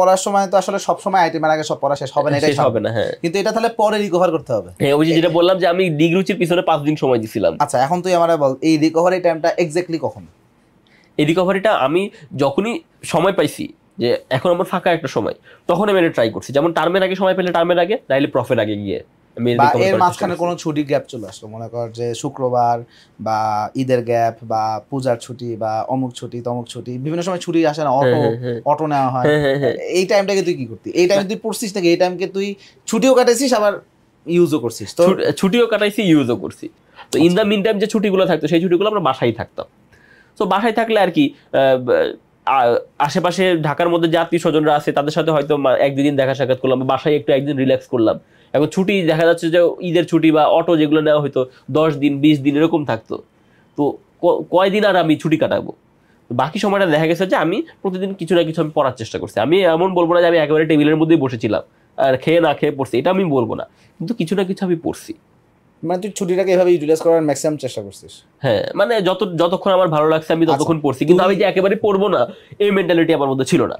পড়ার সময় তো আসলে সব সময় আইটেমের আগে সব পড়া শেষ হবে না, এটাই হবে না। হ্যাঁ, কিন্তু এটা তাহলে পরে রিকভার করতে হবে। হ্যাঁ, ওই যে যেটা বললাম যে আমি ডিগ্রুচির পিছনে 5 দিন সময় দিছিলাম। আচ্ছা, এখন তুই আমারে বল এই রিকভারি টাইমটা এক্স্যাক্টলি কখন? এই রিকভারিটা আমি যখনই সময় পাইছি, যে এখন আমার ফাঁকা একটা সময়, তখন আমি এটা ট্রাই করছি। যেমন টার্মের আগে সময় পেলে টার্মের আগে, নাইলে প্রফের আগে গিয়ে আমি বা এর মাঝখানে কোনো ছুটি গ্যাপ চলে আসলো, মনে কর যে শুক্রবার বা ঈদের গ্যাপ বা পূজার ছুটি বা অমুক ছুটি তমুক ছুটি, বিভিন্ন সময় ছুটি আসে না, অটো নেওয়া হয়, এই টাইমটাকে তুই কি করতি? এই টাইমে তুই পড়ছিস নাকি এই টাইমকে তুই ছুটিও কাটাইছিস আবার ইউজও করছিস? তো ছুটিও কাটাইছি, ইউজও করছি। তো ইন দ্য মিন টাইম যে ছুটিগুলো থাকতো সেই ছুটিগুলো আমরা বাসায় থাকতাম। তো বাসায় থাকলে আর কি আশেপাশে ঢাকার মধ্যে যে আত্মীয় স্বজনরা আছে তাদের সাথে হয়তো এক দুদিন দেখা সাক্ষাৎ করলাম, বাসায় একটু একদিন রিল্যাক্স করলাম। এখন ছুটি দেখা যাচ্ছে যে ঈদের ছুটি বা অটো যেগুলো নেওয়া হয়তো 10 দিন 20 দিন এরকম থাকতো। তো কয়দিন আর আমি ছুটি কাটাবো? বাকি সময়টা দেখা গেছে যে আমি প্রতিদিন কিছু না কিছু আমি পড়ার চেষ্টা করছি। আমি এমন বলবো না যে আমি একেবারে টেবিলের মধ্যেই বসেছিলাম আর খেয়ে না খেয়ে পড়ছি, এটা আমি বলবো না, কিন্তু কিছু না কিছু আমি পড়ছি। মানে তুই ছুটিটাকে এভাবে ইউটিলাইজ করার ম্যাক্সিমাম চেষ্টা করছিস? হ্যাঁ, মানে যতক্ষণ আমার ভালো লাগছে আমি ততক্ষণ পড়ছি, কিন্তু আমি যে একেবারে পড়বো না এই মেন্টালিটি আমার মধ্যে ছিল না।